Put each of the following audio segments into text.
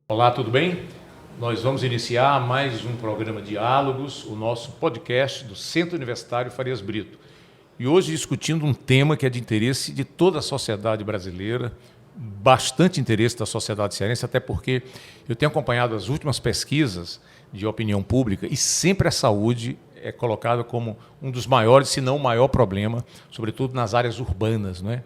Olá, tudo bem? Nós vamos iniciar mais um programa Diálogos, o nosso podcast do Centro Universitário Farias Brito. E hoje discutindo um tema que é de interesse de toda a sociedade brasileira, bastante interesse da sociedade cearense, até porque eu tenho acompanhado as últimas pesquisas de opinião pública e sempre a saúde é colocada como um dos maiores, se não o maior problema, sobretudo nas áreas urbanas, não é?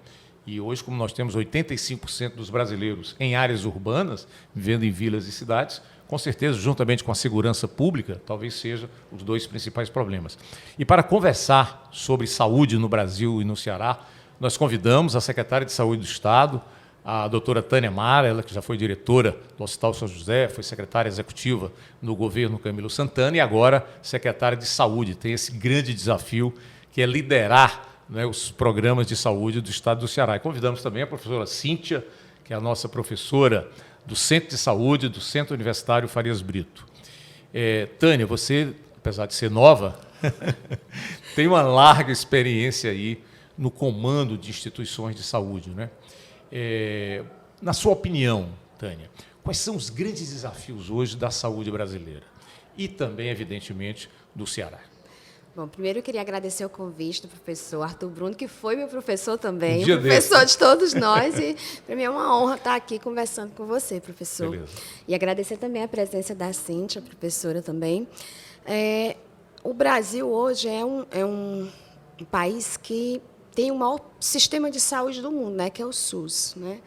E hoje, como nós temos 85% dos brasileiros em áreas urbanas, vivendo em vilas e cidades, com certeza, juntamente com a segurança pública, talvez sejam os dois principais problemas. E para conversar sobre saúde no Brasil e no Ceará, nós convidamos a secretária de Saúde do Estado, a doutora Tânia Mara, ela que já foi diretora do Hospital São José, foi secretária executiva no governo Camilo Santana e agora secretária de Saúde. Tem esse grande desafio que é liderar, né, os programas de saúde do Estado do Ceará. E convidamos também a professora Cíntia, que é a nossa professora do Centro de Saúde do Centro Universitário Farias Brito. Tânia, você, apesar de ser nova, tem uma larga experiência aí no comando de instituições de saúde, né? Na sua opinião, Tânia, quais são os grandes desafios hoje da saúde brasileira e também, evidentemente, do Ceará? Bom, primeiro eu queria agradecer o convite do professor Arthur Bruno, que foi meu professor também, professor de todos nós, e para mim é uma honra estar aqui conversando com você, professor. Beleza. E agradecer também a presença da Cíntia, professora também. O Brasil hoje é um país que tem o maior sistema de saúde do mundo, né, que é o SUS, né?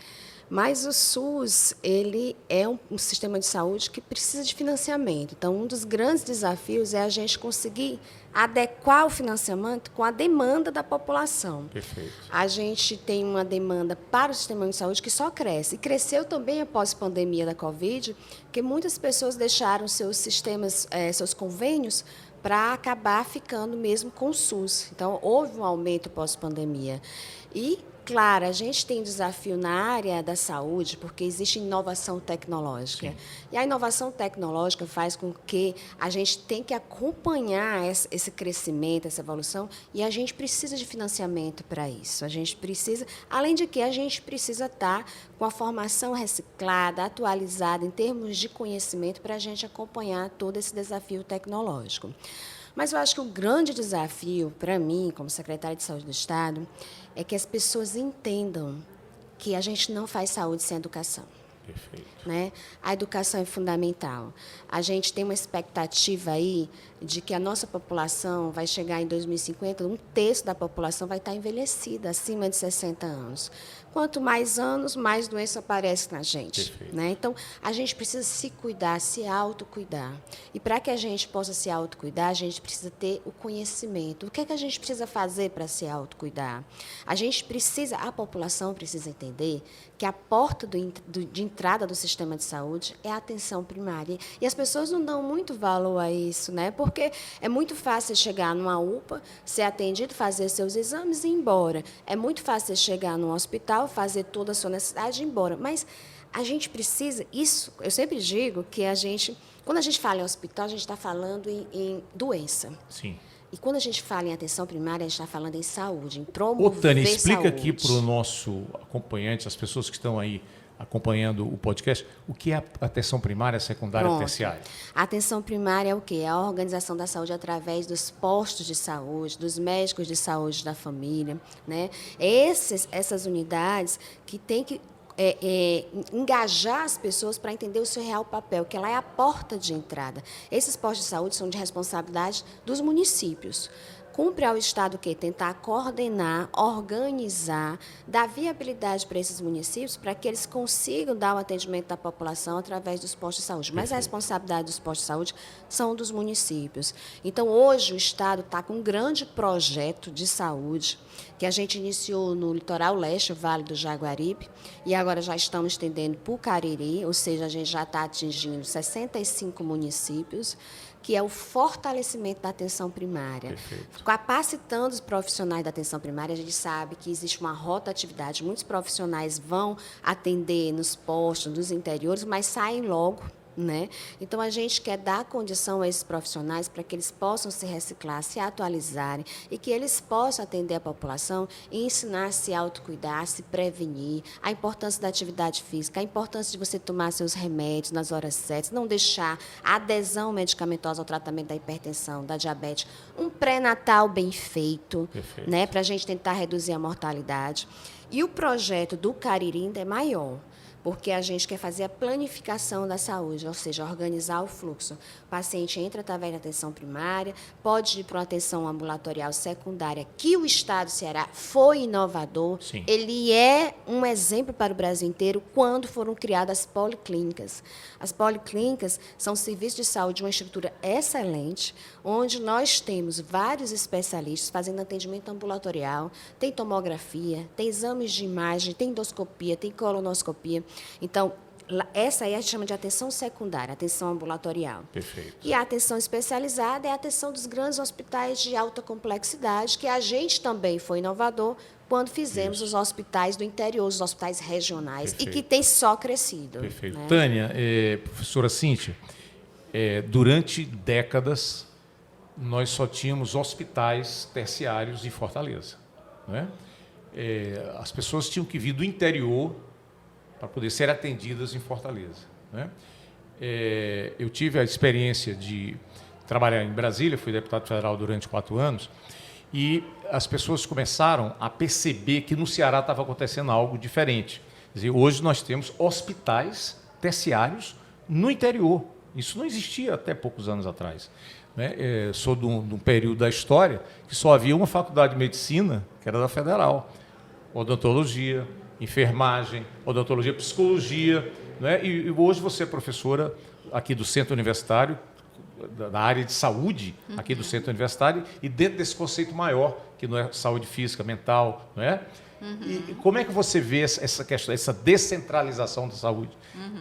Mas o SUS, ele é um sistema de saúde que precisa de financiamento. Então, um dos grandes desafios é a gente conseguir adequar o financiamento com a demanda da população. Perfeito. A gente tem uma demanda para o sistema de saúde que só cresce. E cresceu também após a pandemia da Covid, porque muitas pessoas deixaram seus sistemas, seus convênios, para acabar ficando mesmo com o SUS. Então, houve um aumento pós-pandemia. E, claro, a gente tem desafio na área da saúde, porque existe inovação tecnológica. Sim. E a inovação tecnológica faz com que a gente tenha que acompanhar esse crescimento, essa evolução, e a gente precisa de financiamento para isso. A gente precisa, além de que a gente precisa estar com a formação reciclada, atualizada em termos de conhecimento para a gente acompanhar todo esse desafio tecnológico. Mas eu acho que o grande desafio para mim, como secretária de Saúde do Estado, é que as pessoas entendam que a gente não faz saúde sem educação. Perfeito. Né? A educação é fundamental. A gente tem uma expectativa aí de que a nossa população vai chegar em 2050, um terço da população vai estar envelhecida, acima de 60 anos. Quanto mais anos, mais doença aparece na gente. Né? Então, a gente precisa se cuidar, se autocuidar. E para que a gente possa se autocuidar, a gente precisa ter o conhecimento. O que é que a gente precisa fazer para se autocuidar? A população precisa entender que a porta de entrada do sistema de saúde é a atenção primária. E as pessoas não dão muito valor a isso, né? Porque é muito fácil chegar numa UPA, ser atendido, fazer seus exames e ir embora. É muito fácil chegar num hospital, fazer toda a sua necessidade e ir embora. Mas a gente precisa, isso, eu sempre digo que quando a gente fala em hospital, a gente está falando em doença. Sim. E quando a gente fala em atenção primária, a gente está falando em saúde, em promover saúde. Tânia, explica aqui para o nosso acompanhante, as pessoas que estão aí acompanhando o podcast, o que é a atenção primária, secundária e terciária? A atenção primária é o quê? É a organização da saúde através dos postos de saúde, dos médicos de saúde da família, né? Essas unidades que têm que engajar as pessoas para entender o seu real papel, que ela é a porta de entrada. Esses postos de saúde são de responsabilidade dos municípios. Cumpre ao Estado o quê? Tentar coordenar, organizar, dar viabilidade para esses municípios para que eles consigam dar o atendimento da população através dos postos de saúde. Mas a responsabilidade dos postos de saúde são dos municípios. Então, hoje, o Estado está com um grande projeto de saúde que a gente iniciou no litoral leste, Vale do Jaguaribe, e agora já estamos estendendo para o Cariri, ou seja, a gente já está atingindo 65 municípios, que é o fortalecimento da atenção primária. Perfeito. Capacitando os profissionais da atenção primária, a gente sabe que existe uma rotatividade, muitos profissionais vão atender nos postos, nos interiores, mas saem logo né? Então, a gente quer dar condição a esses profissionais para que eles possam se reciclar, se atualizarem e que eles possam atender a população e ensinar a se autocuidar, a se prevenir, a importância da atividade física, a importância de você tomar seus remédios nas horas certas, não deixar a adesão medicamentosa ao tratamento da hipertensão, da diabetes, um pré-natal bem feito, né, para a gente tentar reduzir a mortalidade. E o projeto do Cariri ainda é maior, porque a gente quer fazer a planificação da saúde, ou seja, organizar o fluxo. O paciente entra através da atenção primária, pode ir para uma atenção ambulatorial secundária, que o Estado do Ceará foi inovador. Sim. Ele é um exemplo para o Brasil inteiro quando foram criadas as policlínicas. As policlínicas são serviços de saúde de uma estrutura excelente, onde nós temos vários especialistas fazendo atendimento ambulatorial, tem tomografia, tem exames de imagem, tem endoscopia, tem colonoscopia. Então, essa aí a gente chama de atenção secundária, atenção ambulatorial. Perfeito. E a atenção especializada é a atenção dos grandes hospitais de alta complexidade, que a gente também foi inovador quando fizemos os hospitais do interior, os hospitais regionais, Perfeito. e que tem só crescido. Perfeito. Né? Tânia, professora Cíntia, durante décadas, nós só tínhamos hospitais terciários em Fortaleza, né? As pessoas tinham que vir do interior para poder ser atendidas em Fortaleza, né? Eu tive a experiência de trabalhar em Brasília, fui deputado federal durante 4 anos, e as pessoas começaram a perceber que no Ceará estava acontecendo algo diferente. Quer dizer, hoje nós temos hospitais terciários no interior. Isso não existia até poucos anos atrás, né? Sou de um período da história que só havia uma faculdade de medicina, que era da Federal, odontologia, enfermagem, odontologia, psicologia, né? E hoje você é professora aqui do Centro Universitário, da área de saúde, aqui do Centro Universitário, e dentro desse conceito maior, que não é saúde física, mental, não é? E como é que você vê essa questão, essa descentralização da saúde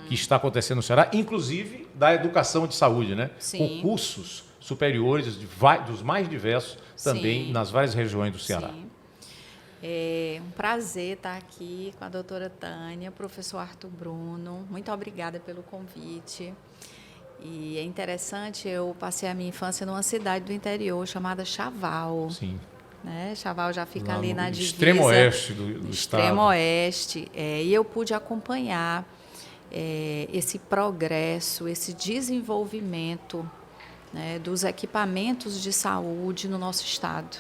que está acontecendo no Ceará, inclusive da educação de saúde, né? Sim. Com cursos superiores dos mais diversos também. Sim. Nas várias regiões do Ceará. Sim. É um prazer estar aqui com a doutora Tânia, professor Arthur Bruno. Muito obrigada pelo convite. E é interessante, eu passei a minha infância numa cidade do interior chamada Chaval. Sim. Né? Chaval já fica lá ali na divisa. Extremo oeste do estado. Extremo oeste. E eu pude acompanhar esse progresso, esse desenvolvimento, né, dos equipamentos de saúde no nosso estado.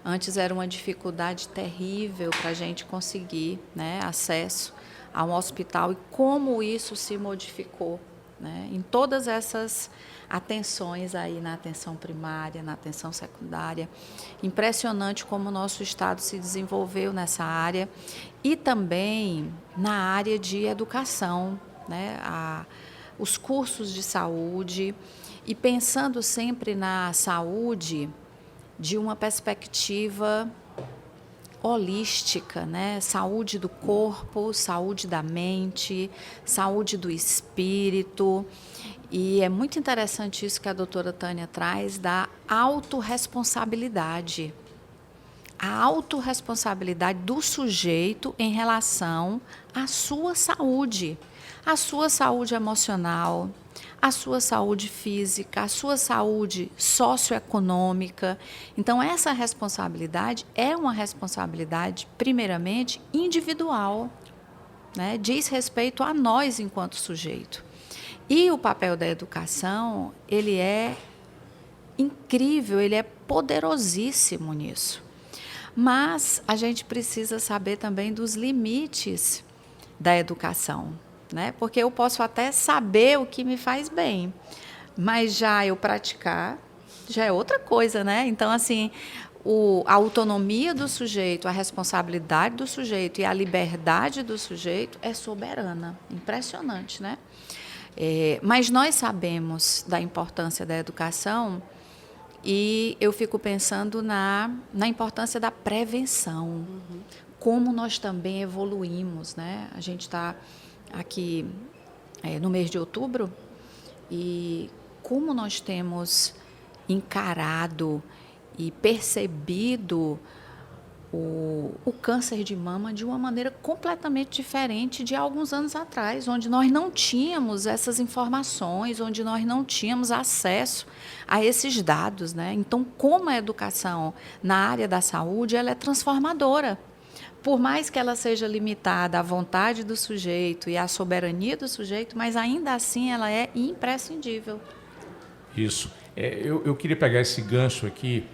Antes era uma dificuldade terrível para a gente conseguir, né, acesso a um hospital, e como isso se modificou, né, em todas essas atenções aí, na atenção primária, na atenção secundária. Impressionante como o nosso estado se desenvolveu nessa área, e também na área de educação, né, os cursos de saúde, e pensando sempre na saúde de uma perspectiva holística, né? Saúde do corpo, saúde da mente, saúde do espírito. E é muito interessante isso que a doutora Tânia traz da autorresponsabilidade. A autorresponsabilidade do sujeito em relação à sua saúde emocional, a sua saúde física, a sua saúde socioeconômica. Então, essa responsabilidade é uma responsabilidade, primeiramente, individual, né? Diz respeito a nós enquanto sujeito. E o papel da educação, ele é incrível, ele é poderosíssimo nisso. Mas a gente precisa saber também dos limites da educação, né? Porque eu posso até saber o que me faz bem, mas já eu praticar já é outra coisa, né? Então, assim, a autonomia do sujeito, a responsabilidade do sujeito e a liberdade do sujeito é soberana. Impressionante, né? Mas nós sabemos da importância da educação, e eu fico pensando na importância da prevenção, como nós também evoluímos, né? A gente está aqui no mês de outubro, e como nós temos encarado e percebido o câncer de mama de uma maneira completamente diferente de alguns anos atrás, onde nós não tínhamos essas informações, onde nós não tínhamos acesso a esses dados, né? Então, como a educação na área da saúde, ela é transformadora. Por mais que ela seja limitada à vontade do sujeito e à soberania do sujeito, mas ainda assim ela é imprescindível. Isso. Eu queria pegar esse gancho aqui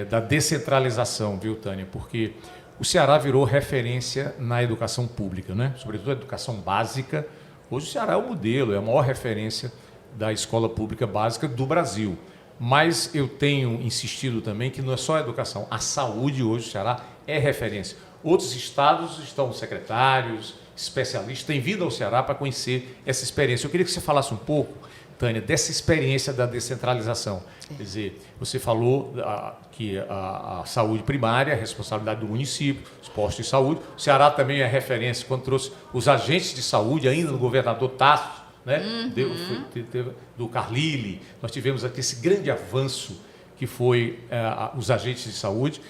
da descentralização, viu, Tânia? Porque o Ceará virou referência na educação pública, né? Sobretudo a educação básica. Hoje o Ceará é o modelo, é a maior referência da escola pública básica do Brasil. Mas eu tenho insistido também que não é só a educação, a saúde hoje o Ceará é referência. Outros estados estão secretários, especialistas, têm vindo ao Ceará para conhecer essa experiência. Eu queria que você falasse um pouco, Tânia, dessa experiência da descentralização. Quer dizer, você falou que a saúde primária é a responsabilidade do município, os postos de saúde. O Ceará também é referência quando trouxe os agentes de saúde, ainda no governador Tasso, né? Do Carlile. Nós tivemos aqui esse grande avanço que foi os agentes de saúde.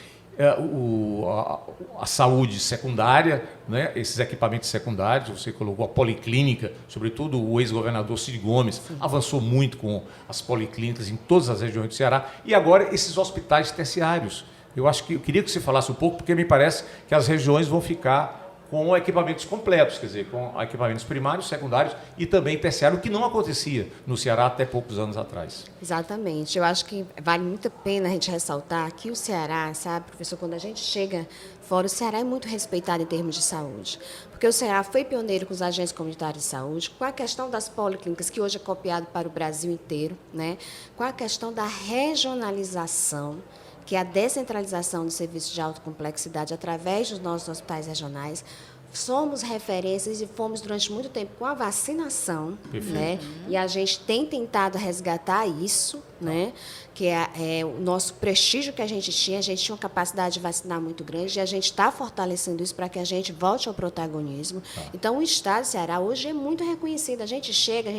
A saúde secundária, né? Esses equipamentos secundários, você colocou a policlínica, sobretudo o ex-governador Cid Gomes, avançou muito com as policlínicas em todas as regiões do Ceará, e agora esses hospitais terciários. Eu queria que você falasse um pouco, porque me parece que as regiões vão ficar com equipamentos completos, quer dizer, com equipamentos primários, secundários e também terciários, o que não acontecia no Ceará até poucos anos atrás. Exatamente. Eu acho que vale muito a pena a gente ressaltar que o Ceará, sabe, professor, quando a gente chega fora, o Ceará é muito respeitado em termos de saúde, porque o Ceará foi pioneiro com os agentes comunitários de saúde, com a questão das policlínicas, que hoje é copiado para o Brasil inteiro, né, com a questão da regionalização, que é a descentralização do serviço de alta complexidade através dos nossos hospitais regionais. Somos referências e fomos durante muito tempo com a vacinação, né? E a gente tem tentado resgatar isso, né? Que é o nosso prestígio que a gente tinha uma capacidade de vacinar muito grande e a gente está fortalecendo isso para que a gente volte ao protagonismo. Então, o Estado do Ceará hoje é muito reconhecido. A gente chega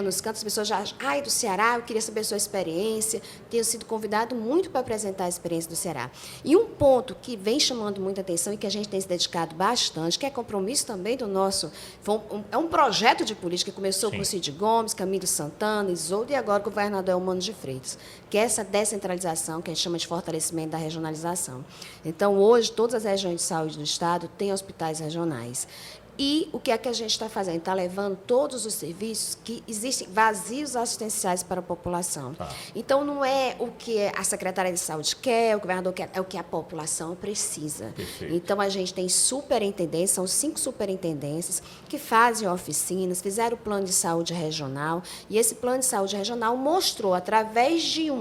nos cantos, as pessoas já acham, do Ceará, eu queria saber a sua experiência. Tenho sido convidado muito para apresentar a experiência do Ceará. E um ponto que vem chamando muita atenção e que a gente tem se dedicado bastante, que é compromisso também do nosso... É um projeto de política que começou com Cid Gomes, Camilo Santana, Isoldo e agora o governador Elmano de Freitas, que é essa descentralização, que a gente chama de fortalecimento da regionalização. Então, hoje, todas as regiões de saúde do Estado têm hospitais regionais. E o que é que a gente está fazendo? Está levando todos os serviços que existem vazios assistenciais para a população. Então, não é o que a Secretaria de Saúde quer, o governador quer, é o que a população precisa. Perfeito. Então, a gente tem superintendências, são 5 superintendências que fazem oficinas, fizeram o plano de saúde regional, e esse plano de saúde regional mostrou, através de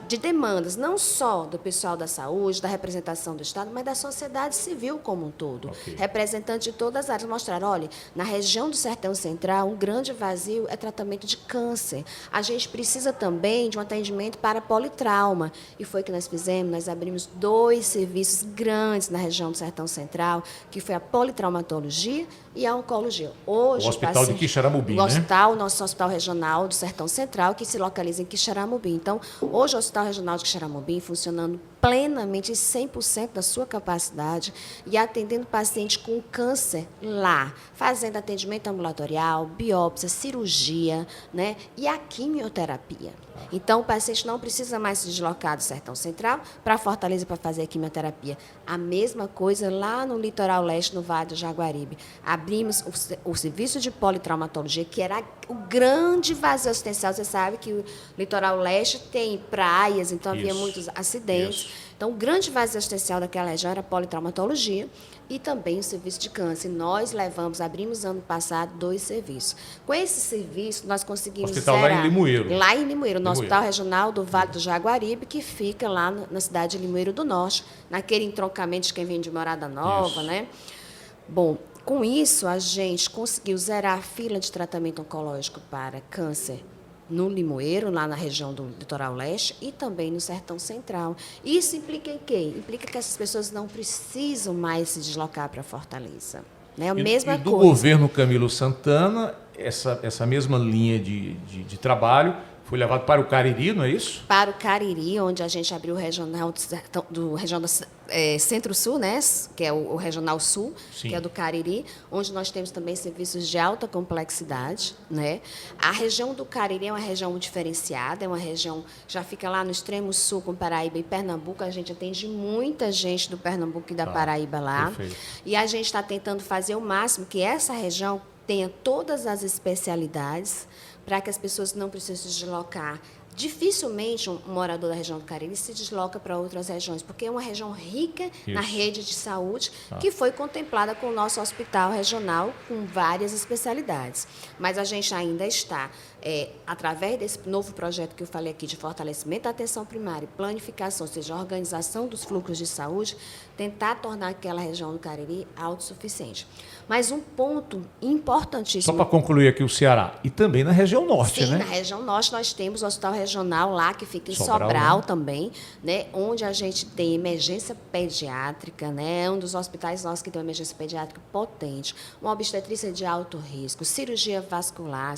de demandas, não só do pessoal da saúde, da representação do Estado, mas da sociedade civil como um todo. Representantes de todas as áreas mostraram, olha, na região do Sertão Central, um grande vazio é tratamento de câncer. A gente precisa também de um atendimento para politrauma. E foi o que nós fizemos, nós abrimos 2 serviços grandes na região do Sertão Central, que foi a politraumatologia e a oncologia. Hoje, o Hospital de Quixeramobim, né? Nosso Hospital Regional do Sertão Central, que se localiza em Quixeramobim. Então, hoje o Hospital Regional de Quixeramobim funcionando plenamente, 100% da sua capacidade e atendendo paciente com câncer lá, fazendo atendimento ambulatorial, biópsia, cirurgia, né, e a quimioterapia. Então, o paciente não precisa mais se deslocar do Sertão Central para Fortaleza para fazer a quimioterapia. A mesma coisa lá no litoral leste, no Vale do Jaguaribe. Abrimos o serviço de politraumatologia, que era o grande vazio assistencial. Você sabe que o litoral leste tem praias, então havia muitos acidentes. Então, o grande vazio assistencial daquela região era a politraumatologia e também o serviço de câncer. Nós abrimos ano passado 2 serviços. Com esse serviço, nós conseguimos Hospital lá em Limoeiro. Lá em Limoeiro, no Hospital Regional do Vale do Jaguaribe, que fica lá na cidade de Limoeiro do Norte, naquele entroncamento de quem vem de Morada Nova, né? Bom, com isso, a gente conseguiu zerar a fila de tratamento oncológico para câncer no Limoeiro, lá na região do litoral leste, e também no Sertão Central. Isso implica em quê? Implica que essas pessoas não precisam mais se deslocar para Fortaleza. Né? E do governo Camilo Santana, essa mesma linha de trabalho Foi levado para o Cariri, não é isso? Para o Cariri, onde a gente abriu o regional Centro-Sul, né, que é o Regional Sul, Sim. que é do Cariri, onde nós temos também serviços de alta complexidade, né? A região do Cariri é uma região diferenciada, é uma região que já fica lá no extremo sul com Paraíba e Pernambuco. A gente atende muita gente do Pernambuco e da Paraíba lá. Perfeito. E a gente está tentando fazer o máximo que essa região tenha todas as especialidades para que as pessoas não precisem se deslocar. Dificilmente um morador da região do Cariri se desloca para outras regiões, porque é uma região rica na rede de saúde que foi contemplada com o nosso hospital regional com várias especialidades. Mas a gente ainda está, através desse novo projeto que eu falei aqui, de fortalecimento da atenção primária e planificação, ou seja, a organização dos fluxos de saúde, tentar tornar aquela região do Cariri autossuficiente. Mas um ponto importantíssimo... Só para concluir aqui o Ceará, e também na região norte, Sim, né? na região norte nós temos o Hospital Regional lá, que fica em Sobral, Sobral né? também, né, onde a gente tem emergência pediátrica, né, é um dos hospitais nossos que tem uma emergência pediátrica potente, uma obstetrícia de alto risco, cirurgia vascular,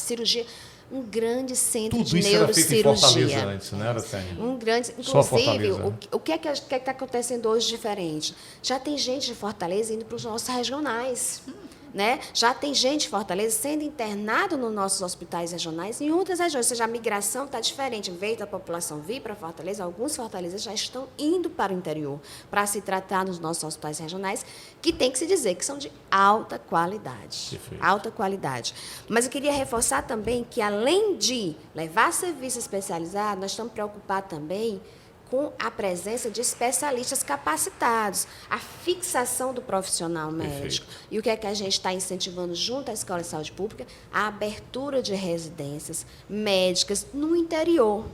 um grande centro Tudo de isso era feito em neurocirurgia. Fortaleza antes, não era, Tânia? Um grande, Só inclusive, Fortaleza. o que é que está acontecendo hoje diferente? Já tem gente de Fortaleza indo para os nossos regionais. Né? Já tem gente de Fortaleza sendo internado nos nossos hospitais regionais em outras regiões, ou seja, a migração está diferente. Em vez da população vir para Fortaleza, alguns fortalezas já estão indo para o interior para se tratar nos nossos hospitais regionais, que tem que se dizer que são de alta qualidade. Perfeito. Alta qualidade. Mas eu queria reforçar também que, além de levar serviço especializado, nós estamos preocupados também com a presença de especialistas capacitados, a fixação do profissional médico. Perfeito. E o que é que a gente está incentivando junto à Escola de Saúde Pública? A abertura de residências médicas no interior.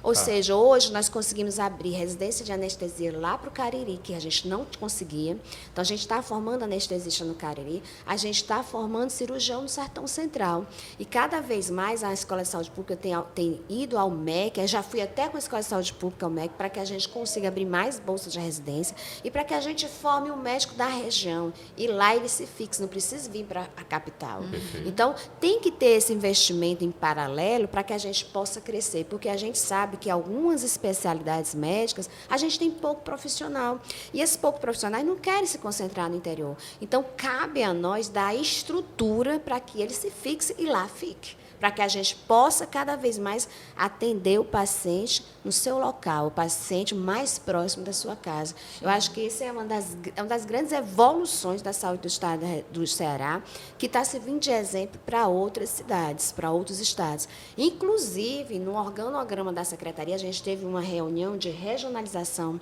Ou seja, hoje nós conseguimos abrir residência de anestesia lá para o Cariri, que a gente não conseguia. Então, a gente está formando anestesista no Cariri, a gente está formando cirurgião no Sertão Central. E, cada vez mais, a Escola de Saúde Pública tem ido ao MEC, eu já fui até com a Escola de Saúde Pública ao MEC, para que a gente consiga abrir mais bolsas de residência e para que a gente forme um médico da região. E lá ele se fixe, não precisa vir para a capital. Perfeito. Então, tem que ter esse investimento em paralelo para que a gente possa crescer, porque a gente sabe que algumas especialidades médicas, a gente tem pouco profissional. E esses poucos profissionais não querem se concentrar no interior. Então, cabe a nós dar a estrutura para que ele se fixe e lá fique. Para que a gente possa, cada vez mais, atender o paciente no seu local, o paciente mais próximo da sua casa. Eu acho que isso é uma das grandes evoluções da saúde do estado do Ceará, que está servindo de exemplo para outras cidades, para outros estados. Inclusive, no organograma da Secretaria, a gente teve uma reunião de regionalização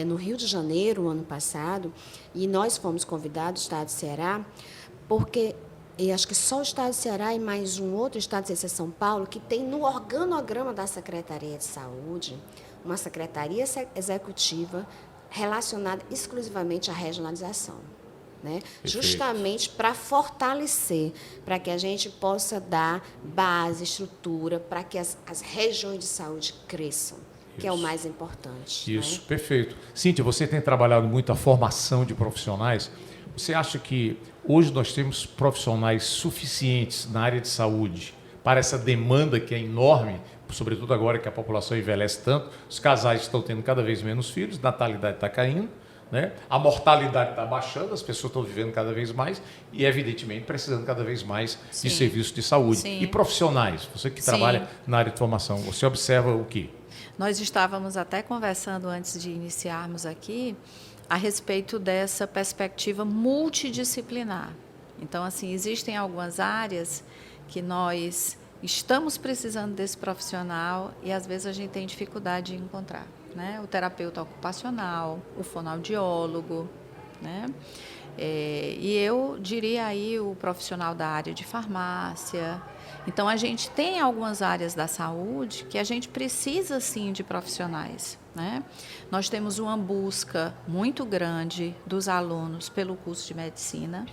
no Rio de Janeiro, ano passado, e nós fomos convidados, o estado do Ceará, porque... E acho que só o estado do Ceará e mais um outro estado, não sei se é São Paulo, que tem no organograma da Secretaria de Saúde uma secretaria executiva relacionada exclusivamente à regionalização. Né? Justamente para fortalecer, para que a gente possa dar base, estrutura, para que as regiões de saúde cresçam, que é o mais importante. Isso, né? Perfeito. Cíntia, você tem trabalhado muito a formação de profissionais. Você acha que hoje nós temos profissionais suficientes na área de saúde para essa demanda que é enorme, sobretudo agora que a população envelhece tanto, os casais estão tendo cada vez menos filhos, a natalidade está caindo, né? A mortalidade está baixando, as pessoas estão vivendo cada vez mais e, evidentemente, precisando cada vez mais de serviços de saúde. Sim. E profissionais, você que trabalha na área de formação, você observa o quê? Nós estávamos até conversando antes de iniciarmos aqui a respeito dessa perspectiva multidisciplinar. Então, assim, existem algumas áreas que nós estamos precisando desse profissional e, às vezes, a gente tem dificuldade de encontrar, né? O terapeuta ocupacional, o fonoaudiólogo, né? E eu diria aí o profissional da área de farmácia. Então, a gente tem algumas áreas da saúde que a gente precisa, sim, de profissionais, né? Nós temos uma busca muito grande dos alunos pelo curso de medicina,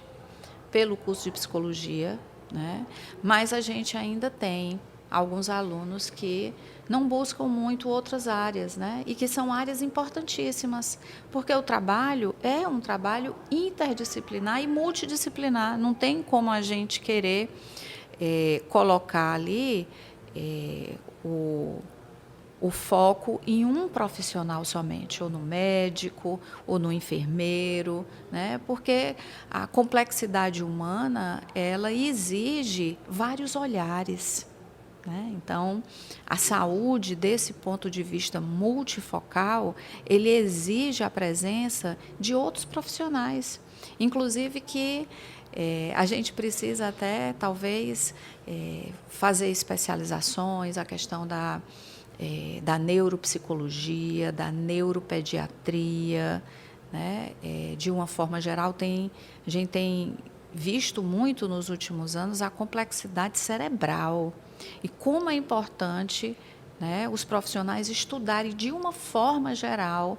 pelo curso de psicologia, né? Mas a gente ainda tem alguns alunos que não buscam muito outras áreas, né? E que são áreas importantíssimas, porque o trabalho é um trabalho interdisciplinar e multidisciplinar. Não tem como a gente querer colocar ali o foco em um profissional somente, ou no médico, ou no enfermeiro, né? Porque a complexidade humana, ela exige vários olhares, né? Então, a saúde, desse ponto de vista multifocal, ele exige a presença de outros profissionais, inclusive que a gente precisa até, talvez, fazer especializações, a questão da neuropsicologia, da neuropediatria, né? De uma forma geral, a gente tem visto muito nos últimos anos a complexidade cerebral e como é importante, né, os profissionais estudarem de uma forma geral,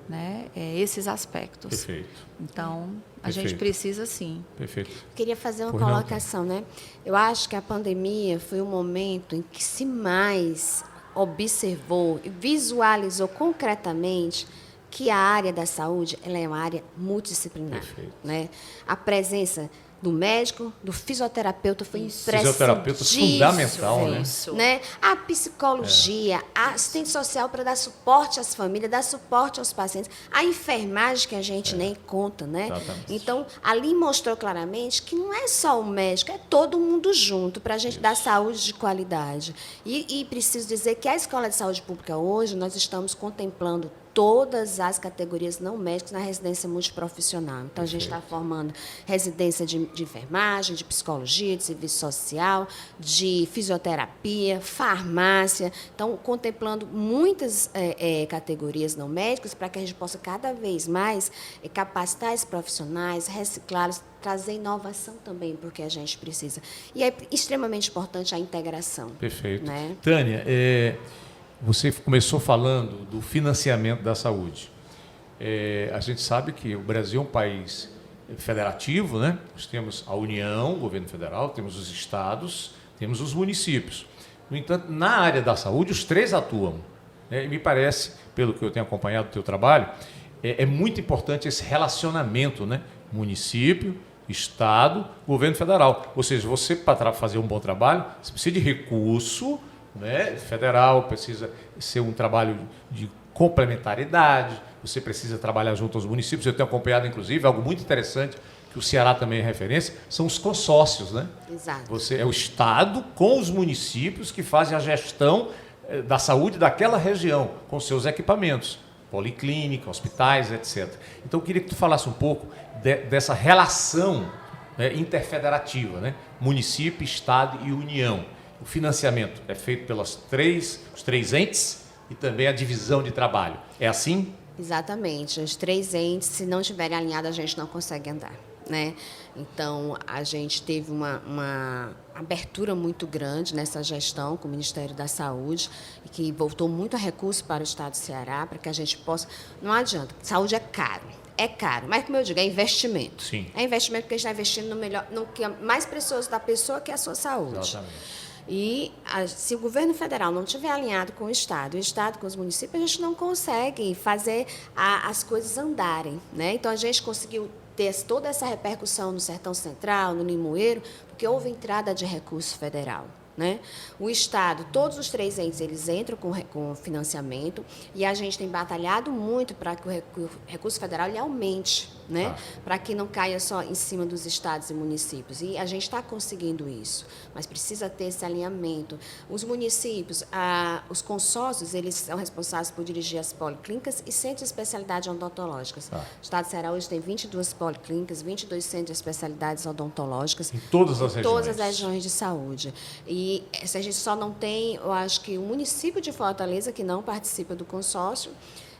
né, esses aspectos. Perfeito. Então, a Perfeito. gente precisa, sim. Perfeito. Queria fazer uma Por não, colocação, né? Eu acho que a pandemia foi o momento em que se mais observou e visualizou concretamente que a área da saúde ela é uma área multidisciplinar. Perfeito. Né? A presença do médico, do fisioterapeuta foi imprescindível. Fisioterapeuta fundamental, né? Isso. Né? A psicologia, a assistente social para dar suporte às famílias, dar suporte aos pacientes, a enfermagem que a gente nem conta, né? Exatamente. Então, ali mostrou claramente que não é só o médico, é todo mundo junto para a gente dar saúde de qualidade. E preciso dizer que a Escola de Saúde Pública hoje, nós estamos contemplando todas as categorias não médicas na residência multiprofissional. Então, a gente está formando residência de enfermagem, de psicologia, de serviço social, de fisioterapia, farmácia. Então, contemplando muitas categorias não médicas para que a gente possa cada vez mais capacitar esses profissionais, reciclá-los, trazer inovação também, porque a gente precisa. E é extremamente importante a integração. Perfeito. Né? Tânia, você começou falando do financiamento da saúde. A gente sabe que o Brasil é um país federativo, né? Nós temos a União, o governo federal, temos os estados, temos os municípios. No entanto, na área da saúde, os três atuam. Né? E me parece, pelo que eu tenho acompanhado do teu trabalho, é muito importante esse relacionamento, né? Município, estado, governo federal. Ou seja, você, para fazer um bom trabalho, você precisa de recurso, né, federal, precisa ser um trabalho de complementariedade, você precisa trabalhar junto aos municípios. Eu tenho acompanhado, inclusive, algo muito interessante, que o Ceará também é referência, são os consórcios. Né? Exato. É o Estado com os municípios que fazem a gestão da saúde daquela região, com seus equipamentos, policlínica, hospitais, etc. Então, eu queria que tu falasse um pouco dessa relação, né, interfederativa, né? Município, Estado e União. O financiamento é feito pelos três entes e também a divisão de trabalho. É assim? Exatamente. Os três entes, se não estiverem alinhados, a gente não consegue andar. Né? Então, a gente teve uma abertura muito grande nessa gestão com o Ministério da Saúde, e que voltou muito recurso para o Estado do Ceará, para que a gente possa... Não adianta, saúde é caro. É caro, mas como eu digo, é investimento. Sim. É investimento porque a gente está investindo no melhor, no que é mais precioso da pessoa, que é a sua saúde. Exatamente. E se o governo federal não estiver alinhado com o Estado, e o Estado com os municípios, a gente não consegue fazer as coisas andarem. Né? Então, a gente conseguiu ter toda essa repercussão no Sertão Central, no Limoeiro, porque houve entrada de recurso federal. Né? O Estado, todos os três entes, eles entram com financiamento, e a gente tem batalhado muito para que o recurso federal ele aumente, né? Para que não caia só em cima dos estados e municípios. E a gente está conseguindo isso, mas precisa ter esse alinhamento. Os municípios, os consórcios, eles são responsáveis por dirigir as policlínicas e centros de especialidade odontológicas. O Estado do Ceará hoje tem 22 policlínicas, 22 centros de especialidades odontológicas. Em todas as regiões. Todas as regiões de saúde. E se a gente só não tem, eu acho que o município de Fortaleza, que não participa do consórcio,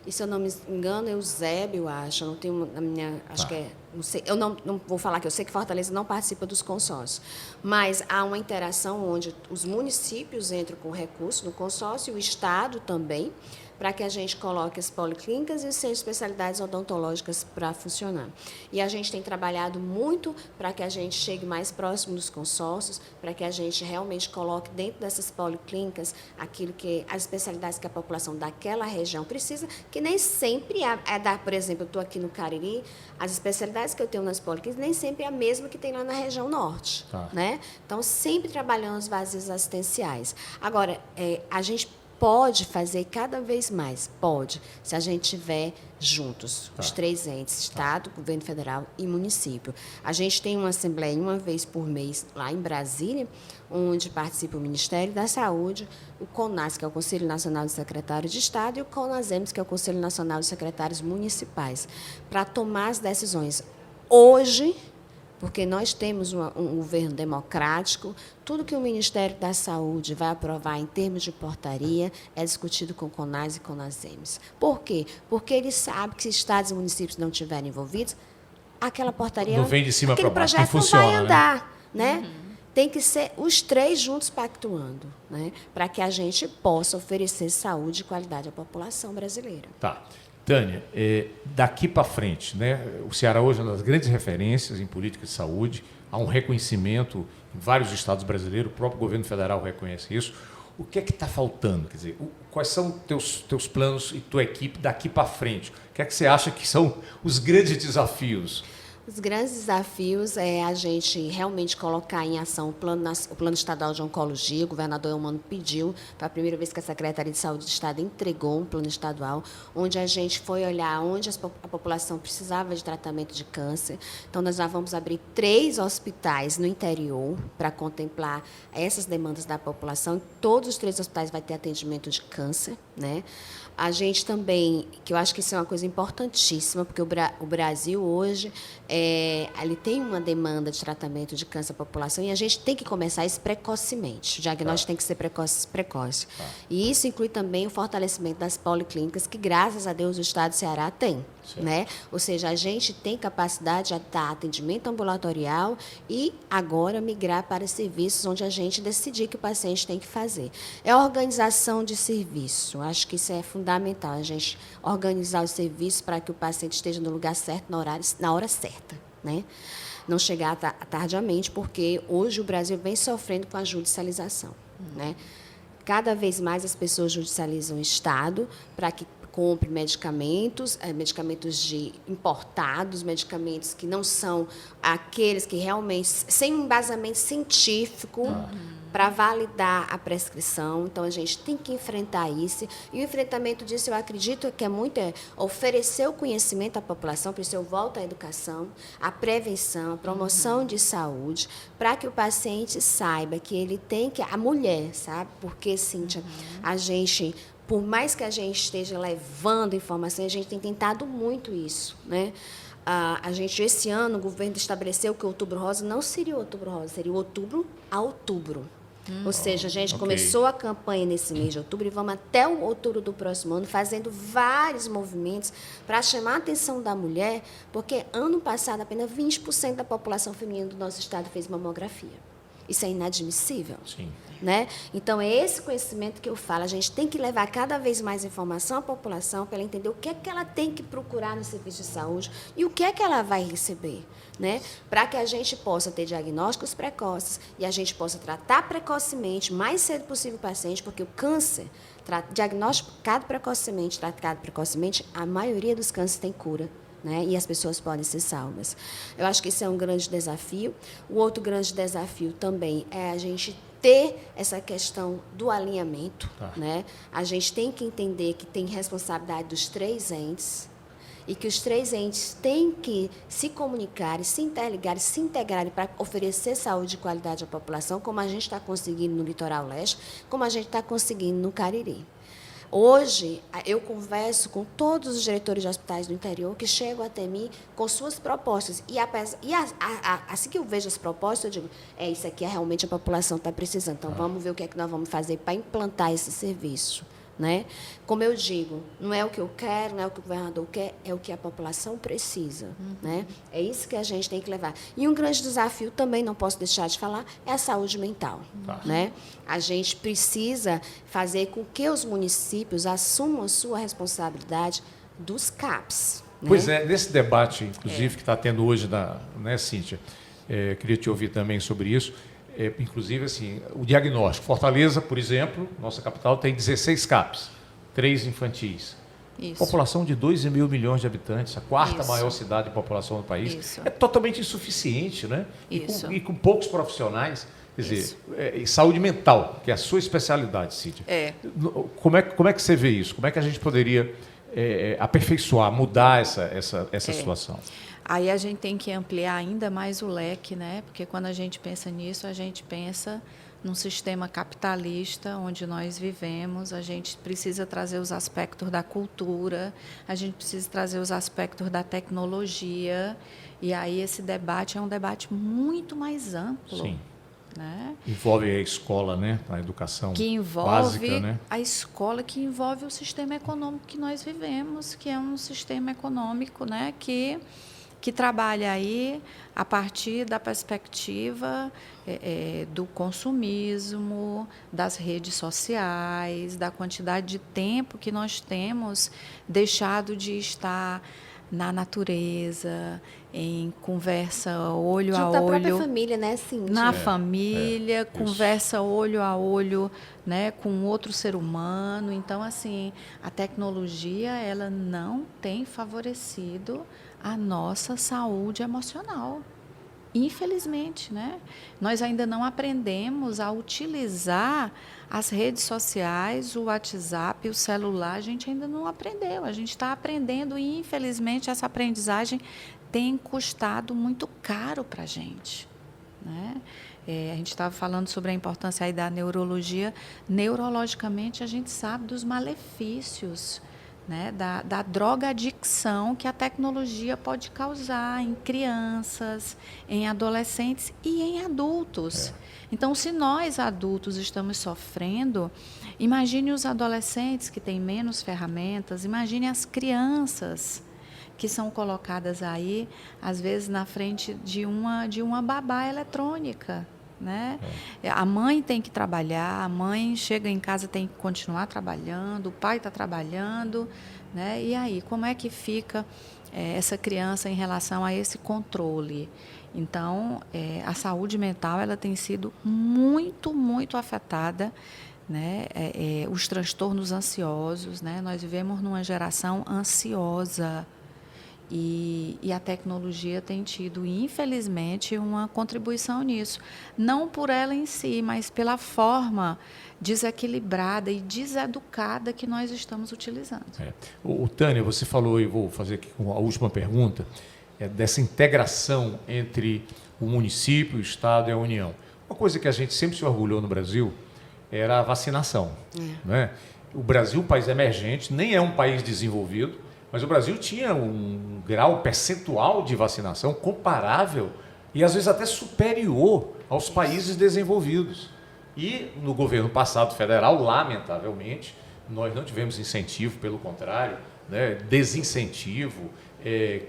e se eu não me engano, Eusébio, acho, eu não tenho na minha, acho que não sei, eu não vou falar que eu sei que Fortaleza não participa dos consórcios, mas há uma interação onde os municípios entram com recurso no consórcio, o Estado também, para que a gente coloque as policlínicas e os centros de especialidades odontológicas para funcionar. E a gente tem trabalhado muito para que a gente chegue mais próximo dos consórcios, para que a gente realmente coloque dentro dessas policlínicas aquilo que as especialidades que a população daquela região precisa, que nem sempre por exemplo, eu estou aqui no Cariri, as especialidades que eu tenho nas policlínicas nem sempre é a mesma que tem lá na região norte, né? Então, sempre trabalhando os vazios assistenciais. Agora, a gente pode fazer cada vez mais, pode, se a gente tiver juntos, os três entes, Estado, Governo Federal e município. A gente tem uma assembleia uma vez por mês lá em Brasília, onde participa o Ministério da Saúde, o CONAS, que é o Conselho Nacional de Secretários de Estado, e o CONASEMS, que é o Conselho Nacional de Secretários Municipais, para tomar as decisões. Hoje, porque nós temos um governo democrático, tudo que o Ministério da Saúde vai aprovar em termos de portaria é discutido com o CONAS e CONASEMS. Por quê? Porque ele sabe que se estados e municípios não estiverem envolvidos, aquela portaria, não vem de cima aquele para baixo, projeto não funciona, não vai andar, né? Tem que ser os três juntos pactuando, né? Para que a gente possa oferecer saúde e qualidade à população brasileira. Tá. Tânia, daqui para frente, né, o Ceará hoje é uma das grandes referências em política de saúde, há um reconhecimento em vários estados brasileiros, o próprio governo federal reconhece isso. O que é que está faltando? Quer dizer, quais são teus planos e tua equipe daqui para frente? O que é que você acha que são os grandes desafios? Os grandes desafios é a gente realmente colocar em ação o plano estadual de oncologia. O governador Eumano pediu, foi a primeira vez que a Secretaria de Saúde do Estado entregou um plano estadual, onde a gente foi olhar onde a população precisava de tratamento de câncer. Então, nós já vamos abrir 3 hospitais no interior para contemplar essas demandas da população. Todos os 3 hospitais vão ter atendimento de câncer, né? A gente também, que eu acho que isso é uma coisa importantíssima, porque o Brasil hoje ele tem uma demanda de tratamento de câncer à população e a gente tem que começar isso precocemente. O diagnóstico tem que ser precoce. E isso inclui também o fortalecimento das policlínicas, que, graças a Deus, o Estado do Ceará tem. Né? Ou seja, a gente tem capacidade de dar atendimento ambulatorial e agora migrar para serviços onde a gente decidir que o paciente tem que fazer. É a organização de serviço. Acho que isso é fundamental, a gente organizar os serviços para que o paciente esteja no lugar certo, na hora certa. Né? Não chegar tardiamente, porque hoje o Brasil vem sofrendo com a judicialização. Né? Cada vez mais as pessoas judicializam o Estado para que compre medicamentos importados, medicamentos que não são aqueles que realmente, sem um embasamento científico, para validar a prescrição. Então, a gente tem que enfrentar isso. E o enfrentamento disso, eu acredito que é oferecer o conhecimento à população, por isso eu volto à educação, à prevenção, à promoção de saúde, para que o paciente saiba que ele tem que... A mulher, sabe? Porque, Cíntia, a gente... Por mais que a gente esteja levando informação, a gente tem tentado muito isso, né? A gente, esse ano, o governo estabeleceu que o Outubro Rosa não seria o Outubro Rosa, seria o outubro a outubro. Ou seja, a gente começou a campanha nesse mês de outubro e vamos até o outubro do próximo ano fazendo vários movimentos para chamar a atenção da mulher, porque ano passado apenas 20% da população feminina do nosso estado fez mamografia. Isso é inadmissível. Sim. Né? Então, é esse conhecimento que eu falo. A gente tem que levar cada vez mais informação à população para ela entender o que é que ela tem que procurar no serviço de saúde e o que é que ela vai receber. Né? Para que a gente possa ter diagnósticos precoces e a gente possa tratar precocemente, mais cedo possível o paciente, porque o câncer, diagnosticado precocemente, tratado precocemente, a maioria dos cânceres tem cura. Né? E as pessoas podem ser salvas. Eu acho que isso é um grande desafio. O outro grande desafio também é a gente ter essa questão do alinhamento. Né? A gente tem que entender que tem responsabilidade dos 3 entes e que os 3 entes têm que se comunicar, se interligar, se integrarem para oferecer saúde e qualidade à população, como a gente está conseguindo no Litoral Leste, como a gente está conseguindo no Cariri. Hoje, eu converso com todos os diretores de hospitais do interior que chegam até mim com suas propostas. Assim que eu vejo as propostas, eu digo, isso aqui realmente a população está precisando. Então, vamos ver o que é que nós vamos fazer para implantar esse serviço. né? Como eu digo, não é o que eu quero, não é o que o governador quer, é o que a população precisa, né? É isso que a gente tem que levar. E um grande desafio também, não posso deixar de falar, é a saúde mental, né? A gente precisa fazer com que os municípios assumam a sua responsabilidade dos CAPs. Né? Pois é, nesse debate, inclusive, que está tendo hoje, né, Cíntia, queria te ouvir também sobre isso. Inclusive, assim, o diagnóstico. Fortaleza, por exemplo, nossa capital, tem 16 CAPs, 3 infantis. Isso. População de 2,5 milhões de habitantes, a quarta Isso. maior cidade de população do país. Isso. É totalmente insuficiente, né? Isso. E com poucos profissionais. Quer dizer, e saúde mental, que é a sua especialidade, Cíntia. Como é que você vê isso? Como é que a gente poderia aperfeiçoar, mudar essa situação? Aí a gente tem que ampliar ainda mais o leque, né? Porque quando a gente pensa nisso, a gente pensa num sistema capitalista onde nós vivemos, a gente precisa trazer os aspectos da cultura, a gente precisa trazer os aspectos da tecnologia, e aí esse debate é um debate muito mais amplo. Sim. Né? Envolve a escola, né? A educação que envolve básica, né? a escola, que envolve o sistema econômico que nós vivemos, que é um sistema econômico, né, que trabalha aí a partir da perspectiva do consumismo, das redes sociais, da quantidade de tempo que nós temos deixado de estar na natureza, em conversa olho a Junto à olho. própria família, né, Cíntia? Na família, isso. conversa olho a olho, né, com outro ser humano. Então, assim, a tecnologia, ela não tem favorecido a nossa saúde emocional. Infelizmente, né? Nós ainda não aprendemos a utilizar as redes sociais, o WhatsApp, o celular, a gente ainda não aprendeu. A gente está aprendendo e, infelizmente, essa aprendizagem tem custado muito caro para a gente. Né? A gente estava falando sobre a importância aí da neurologia. Neurologicamente, a gente sabe dos malefícios, né, da drogadicção que a tecnologia pode causar em crianças, em adolescentes e em adultos. Então, se nós adultos estamos sofrendo, imagine os adolescentes que têm menos ferramentas, imagine as crianças que são colocadas aí, às vezes, na frente de uma babá eletrônica. Né? A mãe tem que trabalhar, a mãe chega em casa, tem que continuar trabalhando, o pai está trabalhando, né? E aí, como é que fica essa criança em relação a esse controle? Então, a saúde mental ela tem sido muito, muito afetada, né? Os transtornos ansiosos, né? Nós vivemos numa geração ansiosa. E a tecnologia tem tido, infelizmente, uma contribuição nisso. Não por ela em si, mas pela forma desequilibrada e deseducada que nós estamos utilizando. Tânia, você falou, e vou fazer aqui a última pergunta, dessa integração entre o município, o Estado e a União. Uma coisa que a gente sempre se orgulhou no Brasil era a vacinação. Né? O Brasil, um país emergente, nem é um país desenvolvido, mas o Brasil tinha um grau percentual de vacinação comparável e, às vezes, até superior aos países desenvolvidos. E, no governo passado federal, lamentavelmente, nós não tivemos incentivo, pelo contrário, né, desincentivo,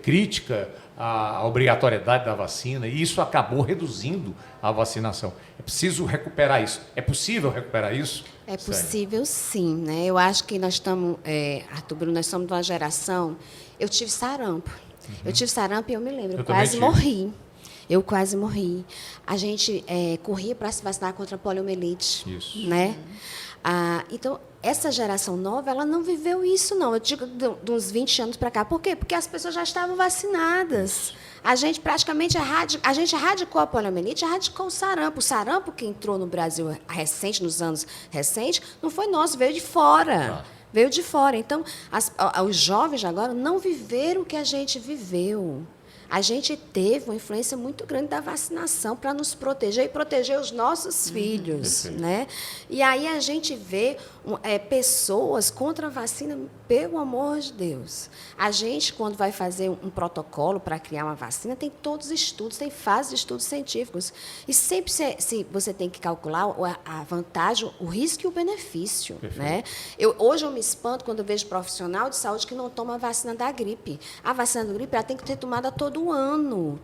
crítica à obrigatoriedade da vacina, e isso acabou reduzindo a vacinação. É preciso recuperar isso. É possível recuperar isso? É possível, sim. Né? Eu acho que nós estamos, Arthur Bruno, nós somos de uma geração... Eu tive sarampo. Eu tive sarampo e eu me lembro, eu quase morri. Eu quase morri. A gente corria para se vacinar contra a poliomielite. Isso. Né? Então, essa geração nova, ela não viveu isso, não. Eu digo de uns 20 anos para cá. Por quê? Porque as pessoas já estavam vacinadas. A gente praticamente erradicou a poliomielite, erradicou o sarampo. O sarampo que entrou no Brasil recente, nos anos recentes, não foi nosso, veio de fora. Veio de fora. Então, os jovens de agora não viveram o que a gente viveu. A gente teve uma influência muito grande da vacinação para nos proteger e proteger os nossos filhos, né? E aí a gente vê pessoas contra a vacina, pelo amor de Deus. A gente, quando vai fazer um protocolo para criar uma vacina, tem todos os estudos, tem fases de estudos científicos. E sempre se você tem que calcular a vantagem, o risco e o benefício, né? Hoje eu me espanto quando eu vejo profissional de saúde que não toma a vacina da gripe. A vacina da gripe ela tem que ser tomada todo ano.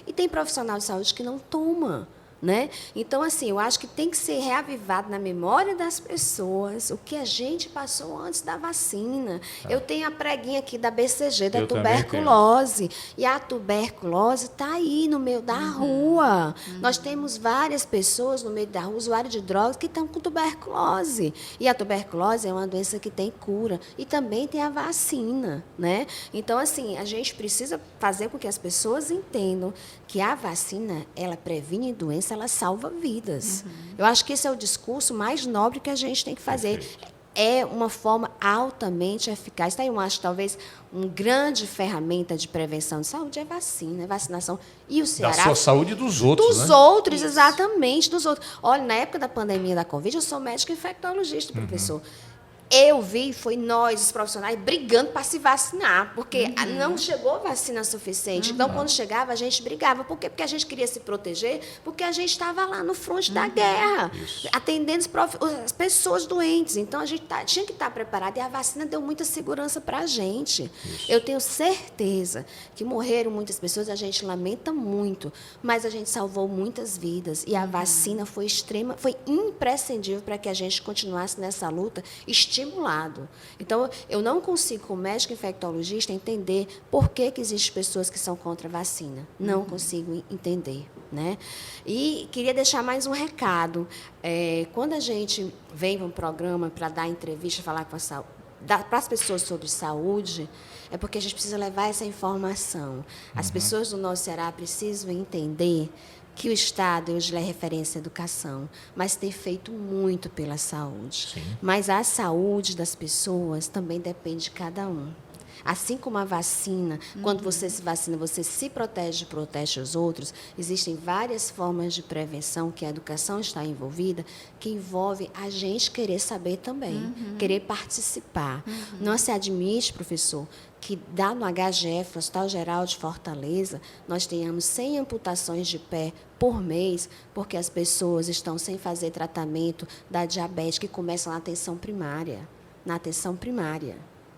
E tem profissional de saúde que não toma. Né? Então, assim, eu acho que tem que ser reavivado na memória das pessoas o que a gente passou antes da vacina. Eu tenho a preguinha aqui da BCG, da tuberculose. E a tuberculose está aí no meio da rua. Nós temos várias pessoas no meio da rua, usuários de drogas, que estão com tuberculose. E a tuberculose é uma doença que tem cura. E também tem a vacina. Né? Então, assim, a gente precisa fazer com que as pessoas entendam que a vacina, ela previne doença, ela salva vidas. Eu acho que esse é o discurso mais nobre que a gente tem que fazer. É uma forma altamente eficaz. Daí eu acho que talvez uma grande ferramenta de prevenção de saúde é vacina, é vacinação. E o Ceará... Da sua saúde e dos outros, Dos outros, exatamente, dos outros. Olha, na época da pandemia da Covid, eu sou médica infectologista, professor. Eu vi, foi nós, os profissionais, brigando para se vacinar, porque não chegou vacina suficiente. Então, quando chegava, a gente brigava. Por quê? Porque a gente queria se proteger, porque a gente estava lá no fronte da guerra, atendendo as pessoas doentes. Então, a gente tinha que estar preparado, e a vacina deu muita segurança para a gente. Eu tenho certeza que morreram muitas pessoas, a gente lamenta muito, mas a gente salvou muitas vidas, e a vacina foi imprescindível para que a gente continuasse nessa luta, estimulado. Então, eu não consigo, como médico infectologista, entender por que existem pessoas que são contra a vacina. Não consigo entender. Né? E queria deixar mais um recado. Quando a gente vem para um programa para dar entrevista, falar para as pessoas sobre saúde, é porque a gente precisa levar essa informação. As pessoas do nosso Ceará precisam entender que o Estado hoje é referência à educação, mas tem feito muito pela saúde. Sim. Mas a saúde das pessoas também depende de cada um. Assim como a vacina, quando você se vacina, você se protege os outros, existem várias formas de prevenção que a educação está envolvida, que envolve a gente querer saber também, querer participar. Não se admite, professor, que dá no HGF, Hospital Geral de Fortaleza, nós tenhamos 100 amputações de pé por mês, porque as pessoas estão sem fazer tratamento da diabetes, que começa na atenção primária.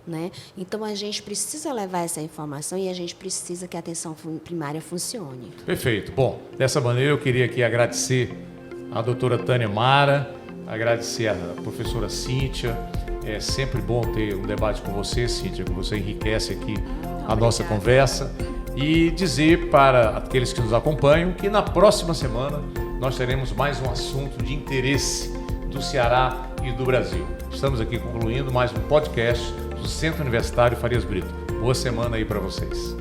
Né? Então, a gente precisa levar essa informação e a gente precisa que a atenção primária funcione. Perfeito. Bom, dessa maneira eu queria aqui agradecer a doutora Tânia Mara, agradecer a professora Cíntia. É sempre bom ter um debate com você, Cíntia, que você enriquece aqui a nossa conversa. E dizer para aqueles que nos acompanham que na próxima semana nós teremos mais um assunto de interesse do Ceará e do Brasil. Estamos aqui concluindo mais um podcast do Centro Universitário Farias Brito. Boa semana aí para vocês.